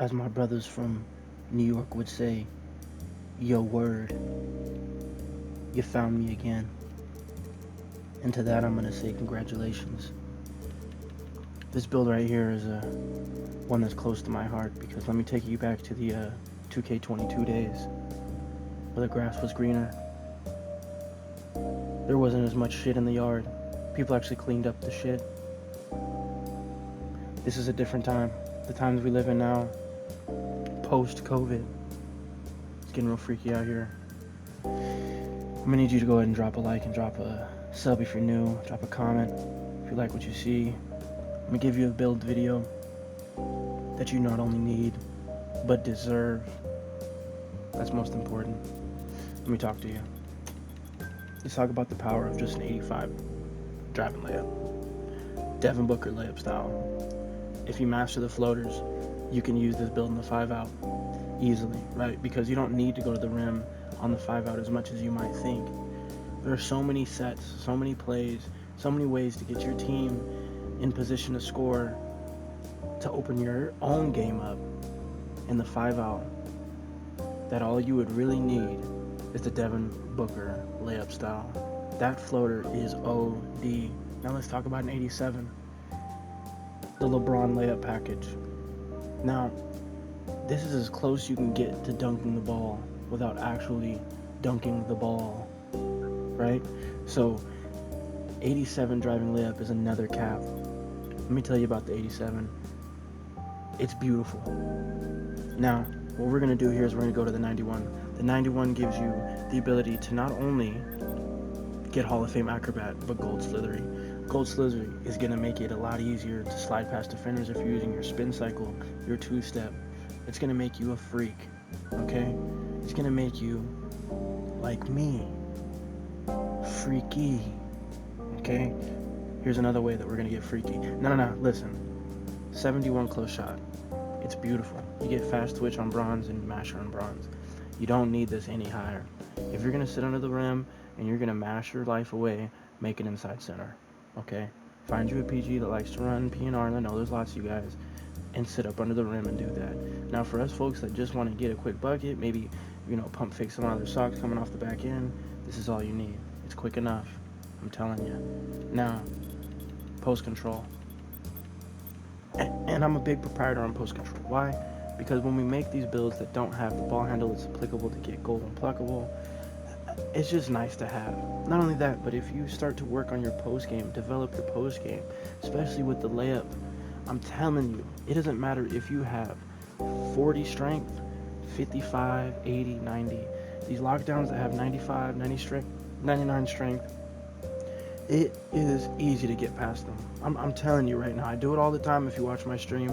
As my brothers from New York would say, yo word, you found me again. And to that I'm gonna say congratulations. This build right here is one that's close to my heart because let me take you back to the 2K22 days where the grass was greener. There wasn't as much shit in the yard. People actually cleaned up the shit. This is a different time. The times we live in now, post-COVID. It's getting real freaky out here. I'm gonna need you to go ahead and drop a like and drop a sub if you're new. Drop a comment if you like what you see. I'm gonna give you a build video that you not only need, but deserve. That's most important. Let me talk to you. Let's talk about the power of just an 85 driving layup. Devin Booker layup style. If you master the floaters, you can use this build in the 5-out easily, right? Because you don't need to go to the rim on the 5-out as much as you might think. There are so many sets, so many plays, so many ways to get your team in position to score, to open your own game up in the 5-out, that all you would really need is the Devin Booker layup style. That floater is OD. Now let's talk about an 87. The LeBron layup package. Now, this is as close you can get to dunking the ball without actually dunking the ball, right? So, 87 driving layup is another cap. Let me tell you about the 87. It's beautiful. Now, what we're going to do here is we're going to go to the 91. The 91 gives you the ability to not only get Hall of Fame acrobat, but gold slithery. Gold slithery is going to make it a lot easier to slide past defenders if you're using your spin cycle, your two-step. It's going to make you a freak, okay? It's going to make you, like me, freaky, okay? Here's another way that we're going to get freaky. No, listen. 71 close shot. It's beautiful. You get fast twitch on bronze and masher on bronze. You don't need this any higher. If you're going to sit under the rim and you're going to mash your life away, make it inside center, okay? Find you a PG that likes to run PNR, and I know there's lots of you guys, and sit up under the rim and do that. Now, for us folks that just want to get a quick bucket, maybe, pump fake some other socks coming off the back end, this is all you need. It's quick enough. I'm telling you. Now, post control. And I'm a big proprietor on post control. Why? Because when we make these builds that don't have the ball handle that's applicable to get gold unpluckable, it's just nice to have. Not only that, but if you start to work on your post game, develop your post game, especially with the layup, I'm telling you, it doesn't matter if you have 40 strength, 55, 80, 90. These lockdowns that have 95, 90 strength, 99 strength, it is easy to get past them. I'm telling you right now, I do it all the time if you watch my stream.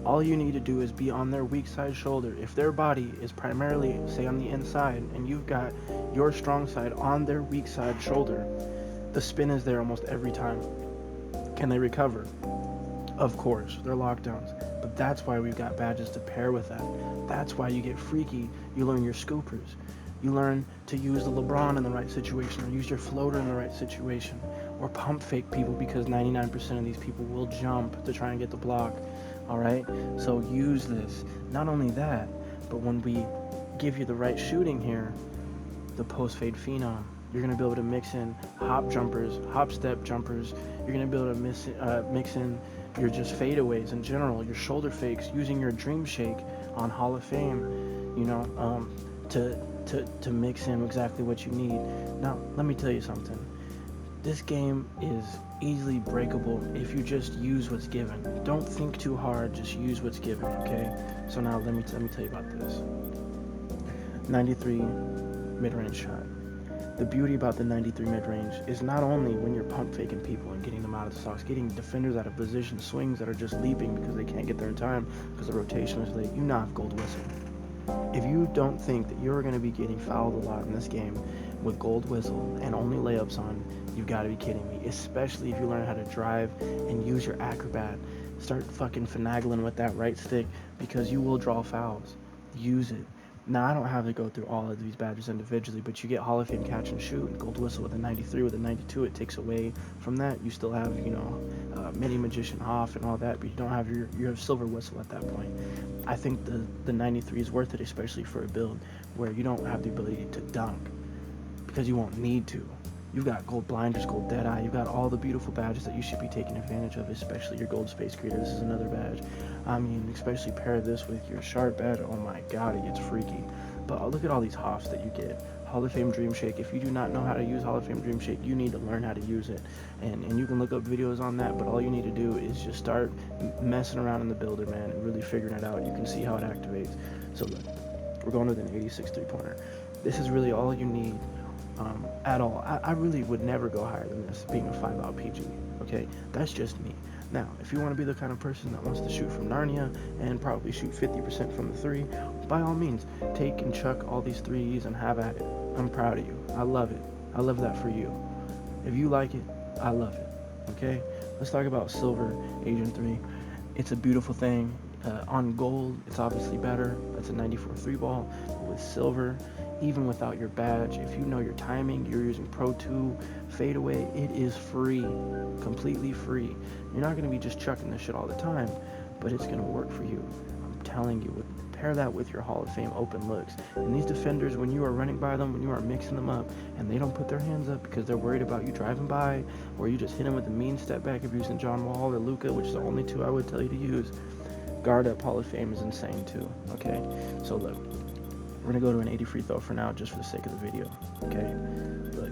All you need to do is be on their weak side shoulder. If their body is primarily, say, on the inside, and you've got your strong side on their weak side shoulder, the spin is there almost every time. Can they recover? Of course, they're lockdowns. But that's why we've got badges to pair with that. That's why you get freaky. You learn your scoopers. You learn to use the LeBron in the right situation, or use your floater in the right situation, or pump fake people, because 99% of these people will jump to try and get the block. All right, so use this. Not only that, but when we give you the right shooting here, the post fade phenom, you're going to be able to mix in hop jumpers, hop step jumpers. You're going to be able to mix in your just fadeaways in general, your shoulder fakes, using your dream shake on Hall of Fame, to mix in exactly what you need. Now, let me tell you something. This game is easily breakable if you just use what's given. Don't think too hard, just use what's given, okay? So now let me tell you about this. 93 mid-range shot. The beauty about the 93 mid-range is not only when you're pump faking people and getting them out of the socks, getting defenders out of position, swings that are just leaping because they can't get there in time because the rotation is late, you knock gold whistle. If you don't think that you're going to be getting fouled a lot in this game with gold whistle and only layups on, you've got to be kidding me. Especially if you learn how to drive and use your acrobat. Start fucking finagling with that right stick, because you will draw fouls. Use it. Now, I don't have to go through all of these badges individually, but you get Hall of Fame catch and shoot, gold whistle with a 93, with a 92. It takes away from that. You still have, mini magician off and all that, but you don't have your silver whistle at that point. I think the 93 is worth it, especially for a build where you don't have the ability to dunk, because you won't need to. You've got gold blinders, gold deadeye. You've got all the beautiful badges that you should be taking advantage of, especially your gold space creator. This is another badge. I mean, especially pair this with your sharp badge. Oh my god, it gets freaky. But look at all these hoffs that you get. Hall of Fame Dream Shake. If you do not know how to use Hall of Fame Dream Shake, you need to learn how to use it. And you can look up videos on that, but all you need to do is just start messing around in the builder, man, and really figuring it out. You can see how it activates. So look, we're going with an 86 three-pointer. This is really all you need. At all. I really would never go higher than this, being a 5-out PG. Okay, that's just me. Now, if you want to be the kind of person that wants to shoot from Narnia and probably shoot 50% from the three, by all means, take and chuck all these threes and have at it. I'm proud of you. I love it. I love that for you. If you like it, I love it. Okay, let's talk about silver Agent 3. It's a beautiful thing. On gold, it's obviously better. That's a 94 3 ball. But with silver, even without your badge, if you know your timing, you're using Pro 2 fadeaway, it is free, completely free. You're not going to be just chucking this shit all the time, but it's going to work for you. I'm telling you, pair that with your Hall of Fame open looks. And these defenders, when you are running by them, when you are mixing them up, and they don't put their hands up because they're worried about you driving by, or you just hit them with a mean step back if you're using John Wall or Luka, which is the only two I would tell you to use. Guard up Hall of Fame is insane too. Okay, so look, we're gonna go to an 80 free throw for now, just for the sake of the video. Okay, look,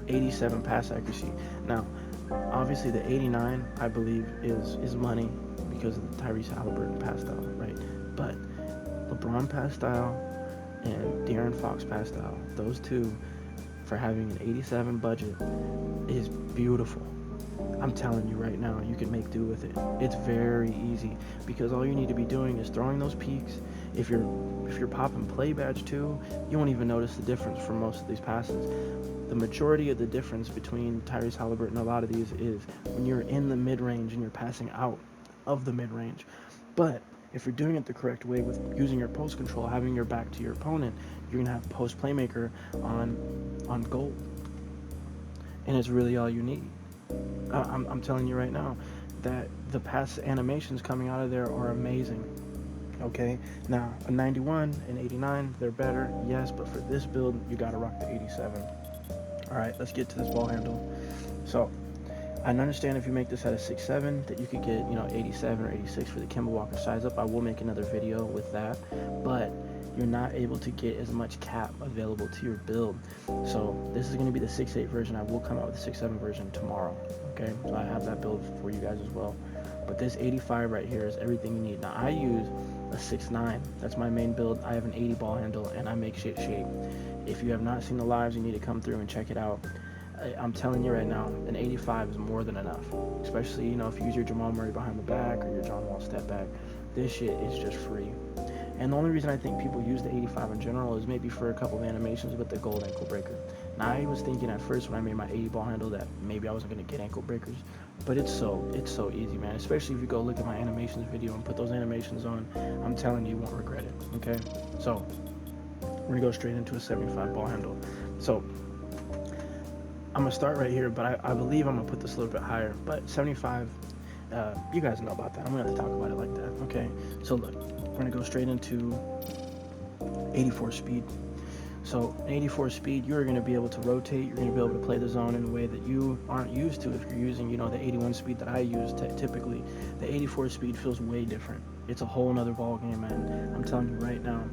87 pass accuracy. Now, obviously the 89, I believe, is money because of the Tyrese Halliburton pass style, right? But LeBron pass style and De'Aaron Fox pass style, those two, for having an 87 budget, is beautiful. I'm telling you right now, you can make do with it. It's very easy, because all you need to be doing is throwing those peaks. If you're popping play badge too, you won't even notice the difference for most of these passes. The majority of the difference between Tyrese Halliburton and a lot of these is when you're in the mid-range and you're passing out of the mid-range. But if you're doing it the correct way with using your post control, having your back to your opponent, you're gonna have post playmaker on goal, and it's really all you need. I'm telling you right now that the pass animations coming out of there are amazing. Okay, now a 91 and 89, they're better, yes, but for this build, you gotta rock the 87. All right, let's get to this ball handle. So I understand if you make this at a 6'7", that you could get 87 or 86 for the Kemba Walker size up. I will make another video with that, but you're not able to get as much cap available to your build. So this is going to be the 6'8 version. I will come out with the 6'7 version tomorrow. Okay, so I have that build for you guys as well. But this 85 right here is everything you need. Now I use a 6'9". That's my main build. I have an 80 ball handle and I make shit shape. If you have not seen the lives, you need to come through and check it out. I'm telling you right now, an 85 is more than enough. Especially, if you use your Jamal Murray behind the back or your John Wall step back. This shit is just free. And the only reason I think people use the 85 in general is maybe for a couple of animations with the gold ankle breaker. Now, I was thinking at first when I made my 80 ball handle that maybe I wasn't going to get ankle breakers, but it's so easy, man. Especially if you go look at my animations video and put those animations on, I'm telling you, you won't regret it, okay? So, we're going to go straight into a 75 ball handle. So, I'm going to start right here, but I believe I'm going to put this a little bit higher, but 75, you guys know about that. I'm going to have to talk about it like that, okay? So, look. We're going to go straight into 84 speed. So 84 speed, you're going to be able to rotate. You're going to be able to play the zone in a way that you aren't used to if you're using, the 81 speed that I use typically. The 84 speed feels way different. It's a whole nother ball game, man. I'm telling you right now.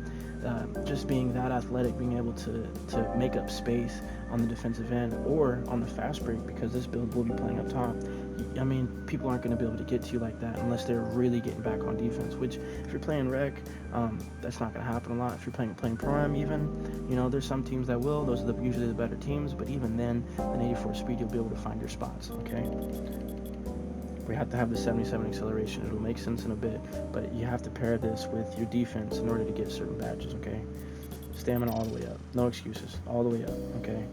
Just being that athletic, being able to make up space on the defensive end or on the fast break, because this build will be playing up top. I mean, people aren't going to be able to get to you like that unless they're really getting back on defense, which if you're playing rec, that's not going to happen a lot. If you're playing Pro-Am even, there's some teams that will. Those are usually the better teams, but even then, an 84 speed, you'll be able to find your spots, okay? We have to have the 77 acceleration. It'll make sense in a bit, but you have to pair this with your defense in order to get certain badges, okay? Stamina all the way up. No excuses. All the way up, okay?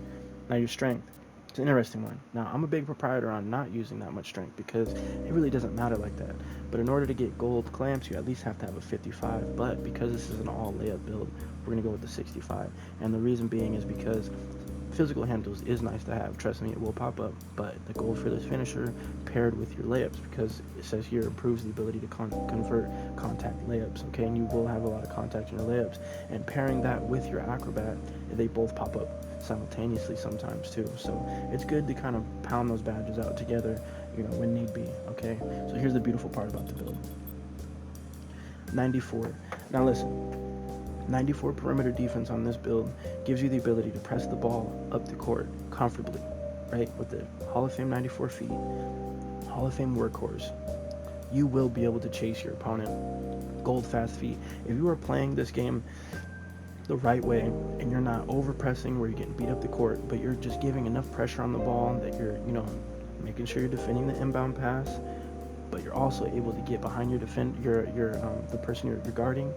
Now your strength. It's an interesting one. Now, I'm a big proprietor on not using that much strength because it really doesn't matter like that. But in order to get gold clamps, you at least have to have a 55. But because this is an all layup build, we're going to go with the 65. And the reason being is because physical handles is nice to have. Trust me, it will pop up. But the gold for this finisher paired with your layups, because it says here improves the ability to convert contact layups. Okay, and you will have a lot of contact in your layups. And pairing that with your acrobat, they both pop up simultaneously sometimes too. So it's good to kind of pound those badges out together, when need be. Okay, so here's the beautiful part about the build. 94. Now listen, 94 perimeter defense on this build gives you the ability to press the ball up the court comfortably, right? With the Hall of Fame 94 feet, Hall of Fame workhorse, you will be able to chase your opponent. Gold fast feet. If you are playing this game the right way and you're not over pressing where you're getting beat up the court, but you're just giving enough pressure on the ball that you're, making sure you're defending the inbound pass, but you're also able to get behind your the person you're guarding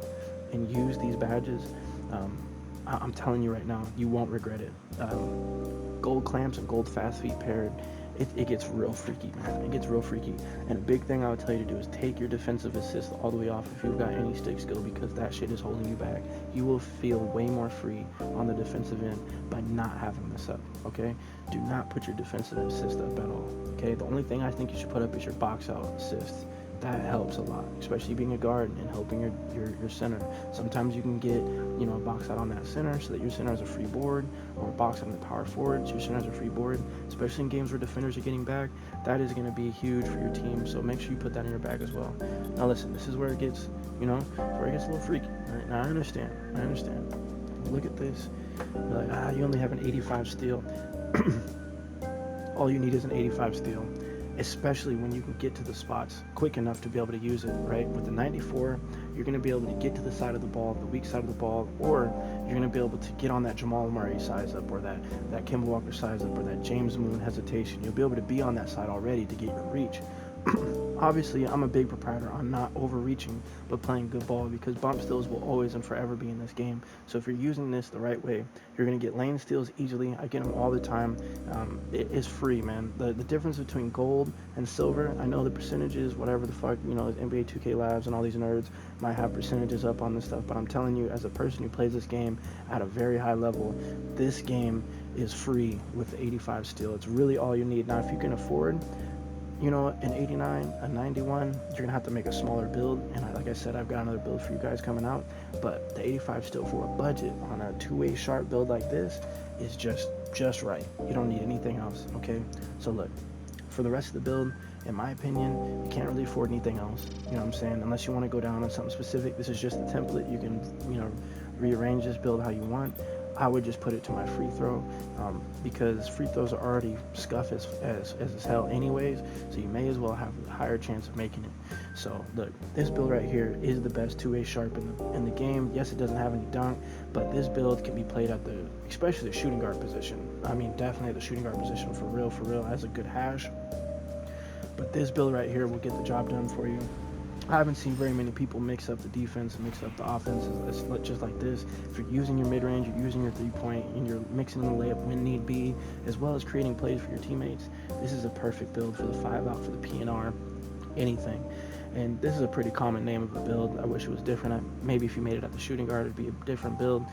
and use these badges. I'm telling you right now, you won't regret it. Gold clamps and gold fast feet paired, it gets real freaky, man. It gets real freaky. And a big thing I would tell you to do is take your defensive assist all the way off if you've got any stick skill, because that shit is holding you back. You will feel way more free on the defensive end by not having this up, okay? Do not put your defensive assist up at all, okay? The only thing I think you should put up is your box out assist. That helps a lot, especially being a guard and helping your center. Sometimes you can get, a box out on that center so that your center has a free board, or a box out on the power forward so your center has a free board, especially in games where defenders are getting back. That is going to be huge for your team, so make sure you put that in your bag as well. Now listen, this is where it gets, where it gets a little freaky. Right? Now I understand. Look at this. You're like, you only have an 85 steal. All you need is an 85 steal, especially when you can get to the spots quick enough to be able to use it, right? With the 94, you're going to be able to get to the side of the ball, the weak side of the ball, or you're going to be able to get on that Jamal Murray size up, or that Kemba Walker size up, or that James Moon hesitation. You'll be able to be on that side already to get your reach. Obviously, I'm a big proprietor on not overreaching, but playing good ball, because bump steals will always and forever be in this game. So if you're using this the right way, you're going to get lane steals easily. I get them all the time. It is free, man. The difference between gold and silver, I know the percentages, whatever the fuck, NBA2K Labs and all these nerds might have percentages up on this stuff, but I'm telling you, as a person who plays this game at a very high level, this game is free with the 85 steal. It's really all you need. Now, if you can afford an 89, a 91, you're gonna have to make a smaller build, and like I said, I've got another build for you guys coming out, but the 85 still, for a budget on a two-way sharp build like this, is just right. You don't need anything else, okay? So look, for the rest of the build, in my opinion, you can't really afford anything else, you know what I'm saying, unless you want to go down on something specific. This is just a template. You can rearrange this build how you want. I would just put it to my free throw, because free throws are already scuff as hell anyways, so you may as well have a higher chance of making it. So look, this build right here is the best two-way sharp in the game. Yes, it doesn't have any dunk, but this build can be played at especially the shooting guard position. I mean, definitely the shooting guard position for real, has a good hash. But this build right here will get the job done for you. I haven't seen very many people mix up the defense and mix up the offense just like this. If you're using your mid-range, you're using your three-point, and you're mixing in the layup when need be, as well as creating plays for your teammates, this is a perfect build for the 5-out, for the PNR, anything. And this is a pretty common name of a build. I wish it was different. Maybe if you made it at the shooting guard, it'd be a different build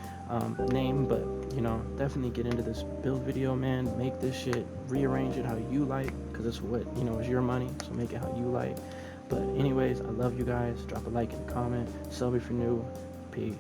name, but definitely get into this build video, man. Make this shit, rearrange it how you like, because it's what, is your money, so make it how you like. But anyways, I love you guys. Drop a like and a comment. Sub if you're new. Peace.